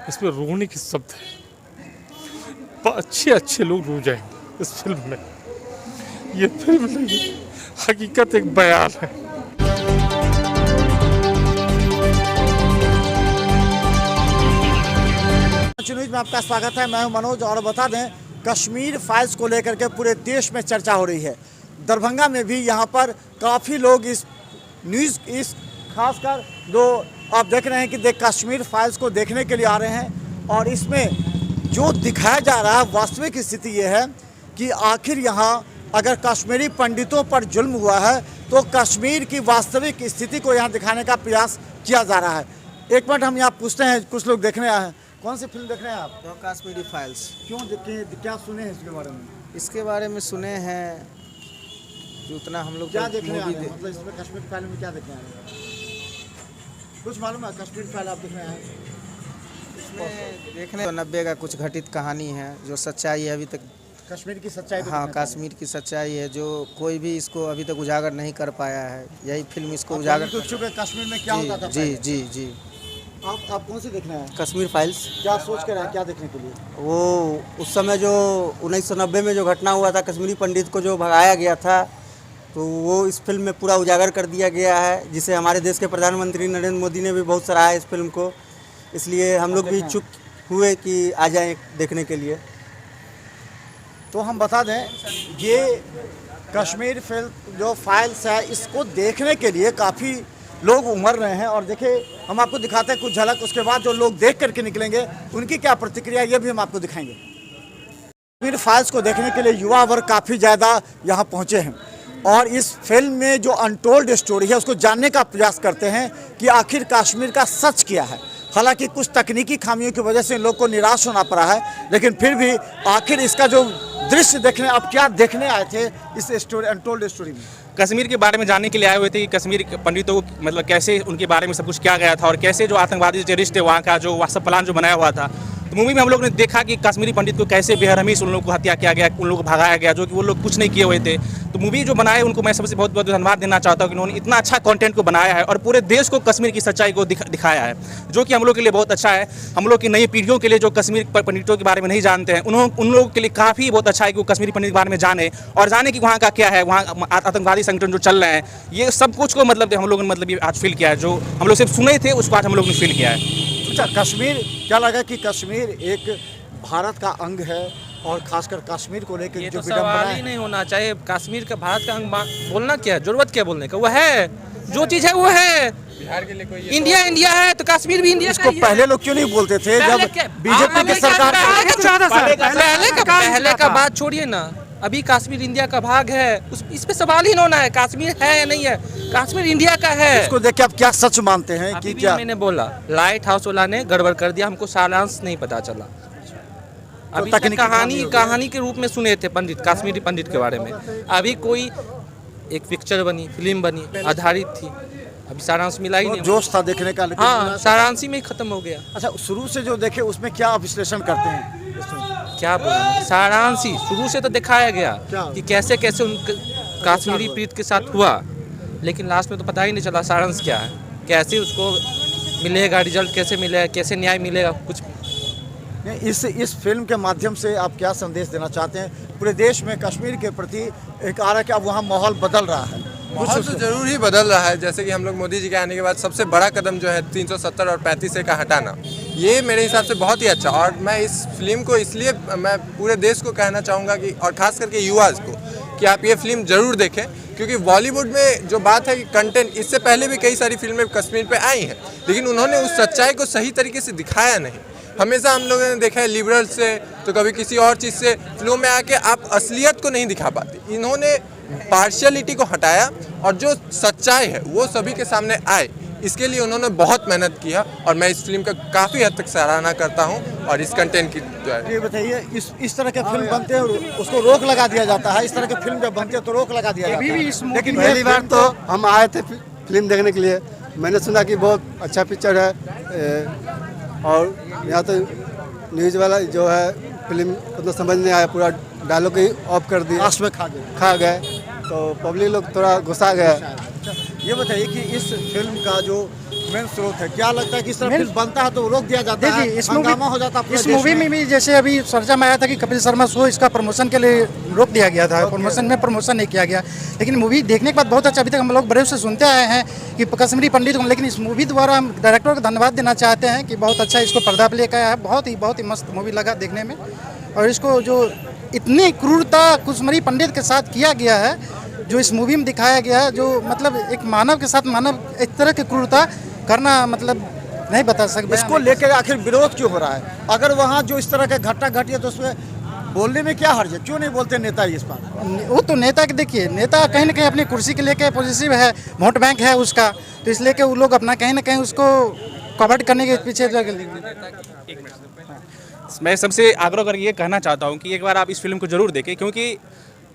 इसमें रोने के शब्द हैं। अच्छे अच्छे लोग रो जाएंगे इस फिल्म में। ये फिल्म नहीं, हकीकत एक बयान है। न्यूज में आपका स्वागत है। मैं हूं मनोज और बता दें, कश्मीर फाइल्स को लेकर के पूरे देश में चर्चा हो रही है। दरभंगा में भी यहां पर काफ़ी लोग इस खासकर जो आप देख रहे हैं कि कश्मीर फाइल्स को देखने के लिए आ रहे हैं। और इसमें जो दिखाया जा रहा है वास्तविक स्थिति ये है कि आखिर यहाँ अगर कश्मीरी पंडितों पर जुल्म हुआ है तो कश्मीर की वास्तविक स्थिति को यहाँ दिखाने का प्रयास किया जा रहा है। एक मिनट हम यहाँ पूछते हैं, कुछ लोग देखने आए हैं। कौन सी फिल्म देख रहे हैं आप? The Kashmiri files. क्यों क्या सुने हैं इसके बारे में? इसके बारे में सुने हैं कि उतना हम लोग क्या देखने आए हैं? मतलब इसमें कश्मीर फाइल में क्या देखने आए हैं? कुछ मालूम है? कश्मीर फाइल आप देखने आए हैं? इसमें देखने 90 का कुछ घटित कहानी है जो सच्चाई है अभी तक। कश्मीर की सच्चाई? हाँ, कश्मीर की सच्चाई है जो कोई भी इसको अभी तक उजागर नहीं कर पाया है। यही फिल्म इसको उजागर कर। कश्मीर में क्या होता था? जी जी जी। आप कौन से देखना है? कश्मीर फाइल्स। क्या सोच कर क्या देखने के लिए? वो उस समय जो 1990 में जो घटना हुआ था, कश्मीरी पंडित को जो भगाया गया था, तो वो इस फिल्म में पूरा उजागर कर दिया गया है, जिसे हमारे देश के प्रधानमंत्री नरेंद्र मोदी ने भी बहुत सराहा इस फिल्म को। इसलिए हम लोग भी इच्छुक हुए कि आ जाएं देखने के लिए। तो हम बता दें, ये कश्मीर फिल्म जो फाइल्स है इसको देखने के लिए काफ़ी लोग उमड़ रहे हैं। और देखिए, हम आपको दिखाते हैं कुछ झलक, उसके बाद जो लोग देख करके निकलेंगे उनकी क्या प्रतिक्रिया, ये भी हम आपको दिखाएंगे। कश्मीर फाइल्स को देखने के लिए युवा वर्ग काफ़ी ज़्यादा यहाँ पहुँचे हैं और इस फिल्म में जो अनटोल्ड स्टोरी है उसको जानने का प्रयास करते हैं कि आखिर कश्मीर का सच क्या है। हालांकि कुछ तकनीकी खामियों की वजह से लोग को निराश होना पड़ा है, लेकिन फिर भी आखिर इसका जो दृश्य देखने, आप क्या देखने आए थे इस स्टोरी, अनटोल्ड स्टोरी में? कश्मीर के बारे में जानने के लिए आए हुए थे कि कश्मीर के पंडितों को मतलब कैसे उनके बारे में सब कुछ किया गया था और कैसे जो आतंकवादी टेररिस्ट है वहाँ का जो सब प्लान जो बनाया हुआ था। तो मूवी में हम लोग ने देखा कि कश्मीरी पंडित को कैसे बेरहमीस उन लोगों को हत्या किया गया, उन लोगों को भगाया गया, जो कि वो लोग कुछ नहीं किए हुए थे। तो मूवी जो बनाए उनको मैं सबसे बहुत बहुत धन्यवाद देना चाहता हूँ कि उन्होंने इतना अच्छा कंटेंट को बनाया है और पूरे देश को कश्मीर की सच्चाई को दिखाया है, जो कि हम लोग के लिए बहुत अच्छा है। हम लोग की नई पीढ़ियों के लिए जो कश्मीर पंडितों के बारे में नहीं जानते हैं उन लोगों के लिए काफ़ी बहुत अच्छा है कि वो कश्मीरी पंडित के बारे में जाने और जाने कि वहाँ का क्या है, वहाँ आतंकवादी संगठन जो चल रहे हैं, ये सब कुछ को मतलब हम लोगों ने मतलब ये आज फील किया है। जो हम लोग सिर्फ सुने थे उसको आज हम लोग ने फील किया है। अच्छा, कश्मीर क्या लगा कि कश्मीर एक भारत का अंग है और खासकर कश्मीर को लेकर जो सवाल ही नहीं होना चाहिए। कश्मीर का भारत का अंग बोलना क्या है, जरूरत क्या बोलने का? वो है, जो चीज़ है वो है। बिहार के लिए कोई इंडिया इंडिया है तो कश्मीर भी इंडिया। इसको पहले लोग क्यों नहीं बोलते थे जब बीजेपी की सरकार? पहले का बात छोड़िए ना, अभी कश्मीर इंडिया का भाग है, इस पे सवाल ही होना है। कश्मीर है या नहीं है, कश्मीर इंडिया का है। इसको देख के आप क्या सच मानते हैं कि क्या? मैंने बोला लाइट हाउस वाला ने गड़बड़ कर दिया, हमको सारांश नहीं पता चला। अभी तक कहानी के रूप में सुने थे पंडित, कश्मीरी पंडित के बारे में। अभी कोई एक पिक्चर बनी, फिल्म बनी, आधारित थी, अभी सारांश मिला ही नहीं। जोश था देखने का, लेकिन हाँ, सारांश ही में खत्म हो गया। अच्छा, शुरू से जो देखे उसमें क्या विश्लेषण करते हैं? क्या बोला, सारांश ही शुरू से तो दिखाया गया कि कैसे कैसे उन कश्मीरी पीड़ित के साथ हुआ, लेकिन लास्ट में तो पता ही नहीं चला सारांश क्या है, कैसे उसको मिलेगा रिजल्ट, कैसे मिलेगा, कैसे न्याय मिलेगा। कुछ इस फिल्म के माध्यम से आप क्या संदेश देना चाहते हैं? पूरे देश में कश्मीर के प्रति एक आ रहा है कि अब वहाँ माहौल बदल रहा है। माहौल तो जरूर ही बदल रहा है। जैसे कि हम लोग मोदी जी के आने के बाद सबसे बड़ा कदम जो है 370 और 35A का हटाना, ये मेरे हिसाब से बहुत ही अच्छा। और मैं इस फिल्म को इसलिए मैं पूरे देश को कहना चाहूँगा कि, और ख़ास करके युवा को, कि आप ये फिल्म ज़रूर देखें। क्योंकि बॉलीवुड में जो बात है कि कंटेंट, इससे पहले भी कई सारी फिल्में कश्मीर पे आई हैं, लेकिन उन्होंने उस सच्चाई को सही तरीके से दिखाया नहीं। हमेशा हम लोगों ने देखा है लिबरल से तो कभी किसी और चीज़ से फिल्मों में आके आप असलियत को नहीं दिखा पाते। इन्होंने पार्शियलिटी को हटाया और जो सच्चाई है वो सभी के सामने आए, इसके लिए उन्होंने बहुत मेहनत किया और मैं इस फिल्म का काफ़ी हद तक सराहना करता हूँ। और इस कंटेंट की जो है, ये बताइए, इस तरह के फिल्म बनते हैं उसको रोक लगा दिया जाता है। इस तरह के फिल्म जब बनते हैं तो रोक लगा दिया जाता है। लेकिन पहली बार तो हम आए थे फिल्म देखने के लिए, मैंने सुना कि बहुत अच्छा पिक्चर है और यहाँ तो न्यूज़ वाला जो है फिल्म उतना समझ नहीं आया, पूरा डायलॉग ही ऑफ कर दिया, लास्ट में खा गए, तो पब्लिक लोग थोड़ा गुस्सा गया। ये बताइए कि इस फिल्म का जो मेन स्रोत है। क्या लगता है कि इस तरह फिल्म बनता है तो रोक दिया जाता है, देखिए हंगामा हो जाता है पूरे इस देश मूवी में भी जैसे अभी चर्चा में आया था कि कपिल शर्मा शो इसका प्रमोशन के लिए रोक दिया गया था, प्रमोशन नहीं किया गया, लेकिन मूवी देखने के बाद बहुत अच्छा। अभी तक हम लोग बड़े से सुनते आए हैं कि कश्मीरी पंडित को, लेकिन इस मूवी द्वारा हम डायरेक्टर को धन्यवाद देना चाहते हैं कि बहुत अच्छा इसको पर्दा पे लेकर आया है। बहुत ही मस्त मूवी लगा देखने में। और इसको जो इतनी क्रूरता कश्मीरी पंडित के साथ किया गया है, जो इस मूवी में दिखाया गया है, जो मतलब एक मानव के साथ मानव इस तरह की क्रूरता करना, मतलब नहीं बता सकते। इसको लेकर आखिर विरोध क्यों हो रहा है? अगर वहाँ जो इस तरह का घटना घटी है तो उसमें बोलने में क्या हर्ज है? क्यों नहीं बोलते नेता इस पर? वो तो नेता के देखिए, नेता कहीं ना कहीं अपनी कुर्सी के लेके पॉजिटिव है, वोट बैंक है उसका, तो इसलिए कि वो लोग अपना कहीं ना कहीं उसको कवर करने के पीछे मैं सबसे आग्रह करके ये कहना चाहता हूँ कि एक बार आप इस फिल्म को जरूर देखें, क्योंकि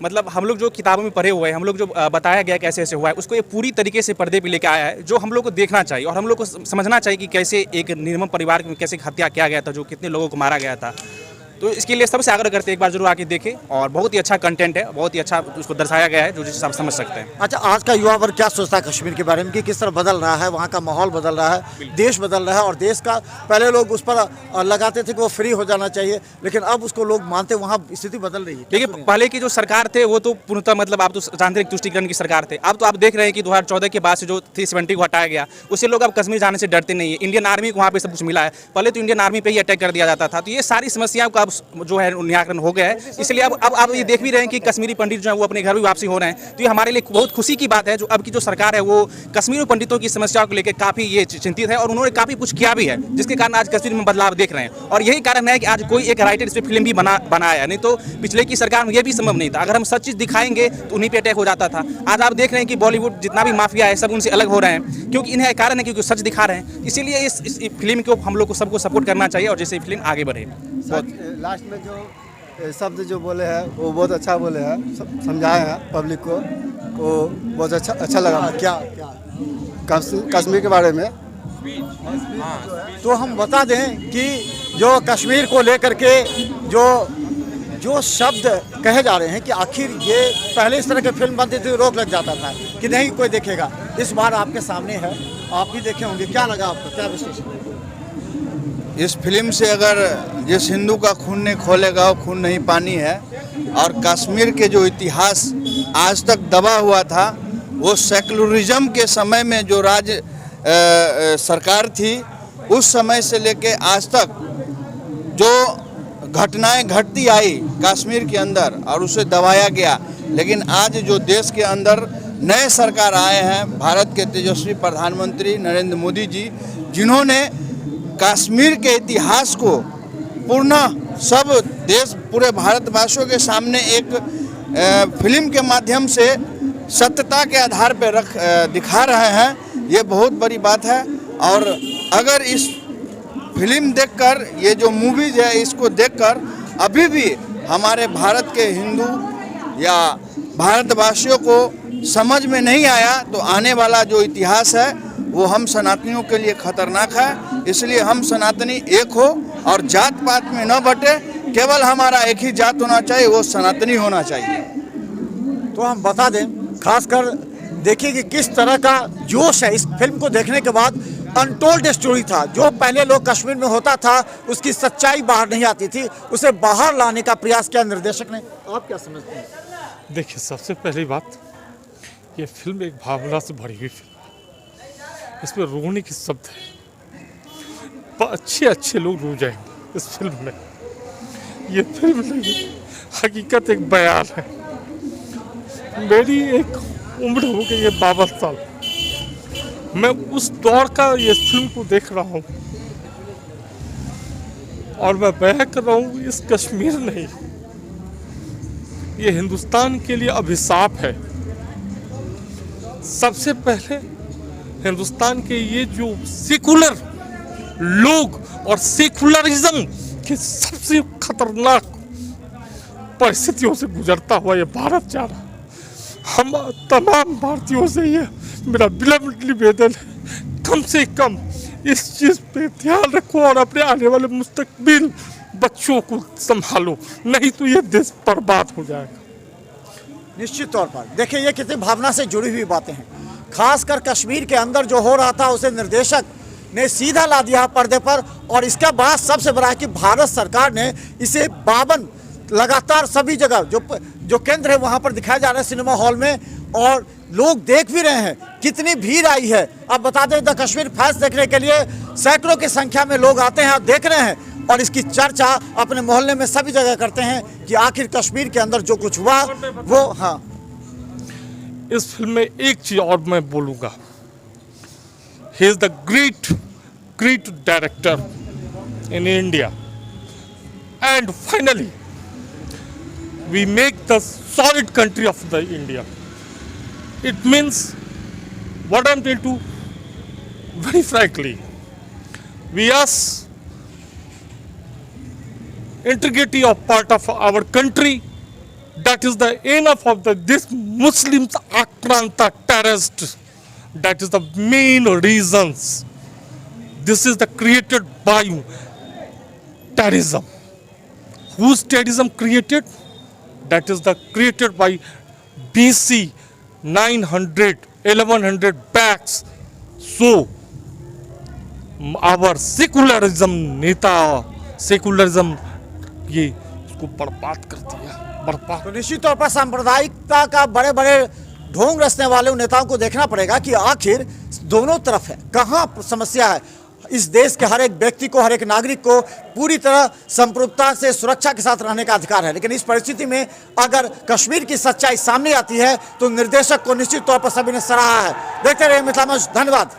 मतलब हम लोग जो किताबों में पढ़े हुए हैं, हम लोग जो बताया गया कैसे ऐसे हुआ है, उसको ये पूरी तरीके से पर्दे पे लेके आया है, जो हम लोग को देखना चाहिए और हम लोग को समझना चाहिए कि कैसे एक निर्मम परिवार में कैसे हत्या किया गया था, जो कितने लोगों को मारा गया था। तो इसके लिए सबसे आग्रह करते हैं एक बार जरूर आके देखें, और बहुत ही अच्छा कंटेंट है, बहुत ही अच्छा उसको दर्शाया गया है, जो जिस आप समझ सकते हैं। अच्छा, आज का युवा वर्ग क्या सोचता है कश्मीर के बारे में कि किस तरह बदल रहा है, वहाँ का माहौल बदल रहा है, देश बदल रहा है, और देश का पहले लोग उस पर लगाते थे कि वो फ्री हो जाना चाहिए, लेकिन अब उसको लोग मानते, वहाँ स्थिति बदल रही है। देखिए, पहले की जो सरकार थे वो तो पूर्णतः मतलब आप तो जानते हैं तुष्टिकरण की सरकार थे। अब तो आप देख रहे हैं कि 2014 के बाद से जो 370 को हटाया गया, उससे लोग अब कश्मीर जाने से डरते नहीं है। इंडियन आर्मी को वहाँ पे सब कुछ मिला है, पहले तो इंडियन आर्मी पे ही अटैक कर दिया जाता था। तो ये सारी समस्याओं का अब जो है निराकरण हो गया है, इसलिए अब ये देख भी रहे हैं कि कश्मीरी पंडित जो है वो अपने घर भी वापसी हो रहे हैं। तो ये हमारे लिए बहुत खुशी की बात है, जो अब की जो सरकार है वो कश्मीरी पंडितों की समस्याओं को लेकर काफ़ी ये चिंतित है, और उन्होंने काफ़ी कुछ किया भी है, जिसके कारण आज कश्मीर में बदलाव देख रहे हैं। और यही कारण है कि आज कोई एक राइटर इस पर फिल्म भी बनाया है, नहीं तो पिछले की सरकार में ये भी संभव नहीं था। अगर हम सच चीज़ दिखाएंगे तो उन्हीं पर अटैक हो जाता था। आज आप देख रहे हैं कि बॉलीवुड जितना भी माफिया है सब उनसे अलग हो रहे हैं, क्योंकि इन्हें कारण है क्योंकि सच दिखा रहे हैं। इसीलिए इस फिल्म को हम लोग को सबको सपोर्ट करना चाहिए, और जैसे फिल्म आगे बढ़े। लास्ट में जो शब्द जो बोले हैं वो बहुत अच्छा बोले हैं, समझाए हैं पब्लिक को, वो बहुत अच्छा लगा। क्या कश्मीर के बारे में तो हम बता दें कि जो कश्मीर को लेकर के जो शब्द कहे जा रहे हैं कि आखिर ये पहले इस तरह की फिल्म बनती थी, रोक लग जाता था कि नहीं कोई देखेगा, इस बार आपके सामने है, आप भी देखे होंगे। क्या लगा आपको, क्या विशेष? इस फिल्म से अगर जिस हिंदू का खून नहीं खोलेगा वो खून नहीं पानी है, और कश्मीर के जो इतिहास आज तक दबा हुआ था, वो सेकुलरिज्म के समय में जो सरकार थी उस समय से लेके आज तक जो घटनाएं घटती आई कश्मीर के अंदर और उसे दबाया गया। लेकिन आज जो देश के अंदर नए सरकार आए हैं, भारत के तेजस्वी प्रधानमंत्री नरेंद्र मोदी जी, जिन्होंने कश्मीर के इतिहास को सब देश पूरे भारतवासियों के सामने एक फिल्म के माध्यम से सत्यता के आधार पर दिखा रहे हैं, ये बहुत बड़ी बात है। और अगर इस फिल्म देखकर, ये जो मूवीज है इसको देखकर अभी भी हमारे भारत के हिंदू या भारतवासियों को समझ में नहीं आया, तो आने वाला जो इतिहास है वो हम सनातनियों के लिए खतरनाक है। इसलिए हम सनातनी एक हो और जात पात में न बटे, केवल हमारा एक ही जात होना चाहिए, वो सनातनी होना चाहिए। तो हम बता दें, खासकर देखिए कि किस तरह का जोश है इस फिल्म को देखने के बाद। अनटोल्ड स्टोरी था, जो पहले लोग कश्मीर में होता था उसकी सच्चाई बाहर नहीं आती थी, उसे बाहर लाने का प्रयास किया निर्देशक ने। आप क्या समझते हैं? देखिए, सबसे पहली बात, ये फिल्म एक भावना से भरी हुई फिल्म है, इसमें रोने के शब्द हैं, अच्छे लोग रो जाएंगे इस फिल्म में। ये फिल्म नहीं, हकीकत एक बयान है। मेरी एक उम्र हो गई है 52 साल, मैं उस दौर का ये फिल्म को देख रहा हूँ, और मैं बयां कर रहा हूँ, इस कश्मीर नहीं, ये हिंदुस्तान के लिए अभिशाप है। सबसे पहले हिंदुस्तान के ये जो सेकुलर लोग और सेकुलरिज्म के सबसे खतरनाक परिस्थितियों से गुजरता हुआ ये भारत जा रहा, हम तमाम भारतीयों से ये मेरा विनम्र निवेदन है, कम से कम इस चीज़ पे ध्यान रखो और अपने आने वाले मुस्तकबिल बच्चों को संभालो, नहीं तो ये देश बर्बाद हो जाएगा। निश्चित तौर पर देखिए, ये कितनी भावना से जुड़ी हुई बातें हैं। खासकर कश्मीर के अंदर जो हो रहा था उसे निर्देशक ने सीधा ला दिया पर्दे पर। और इसका बाद सबसे बड़ा है कि भारत सरकार ने इसे 52 लगातार सभी जगह जो केंद्र है वहां पर दिखाया जा रहा है सिनेमा हॉल में, और लोग देख भी रहे हैं कितनी भीड़ आई है। अब बता दें द कश्मीर फाइल्स देखने के लिए सैकड़ों की संख्या में लोग आते हैं और देख रहे हैं, और इसकी चर्चा अपने मोहल्ले में सभी जगह करते हैं कि आखिर कश्मीर के अंदर जो कुछ हुआ वो। हाँ, इस फिल्म में एक चीज और मैं बोलूंगा, he is the great director in India, and finally we make the solid country of the India. It means what I'm telling to, very frankly, we ask integrity of part of our country. That is the enough of this Muslims Akranta terrorist. That is the main reasons. This is the created by terrorism. Whose terrorism created? That is the created by BC 900-1100 backs. So our secularism नेता secularism ये इसको बर्बाद कर दिया, बर्बाद। तो निश्चित तौर पर सांप्रदायिकता का बड़े बड़े ढोंग रचने वाले उन नेताओं को देखना पड़ेगा कि आखिर दोनों तरफ है, कहाँ समस्या है। इस देश के हर एक व्यक्ति को, हर एक नागरिक को पूरी तरह संप्रभुता से सुरक्षा के साथ रहने का अधिकार है, लेकिन इस परिस्थिति में अगर कश्मीर की सच्चाई सामने आती है तो निर्देशक को निश्चित तौर पर सभी ने सराहा है। देखते रहिए मिथिला मंच, धन्यवाद।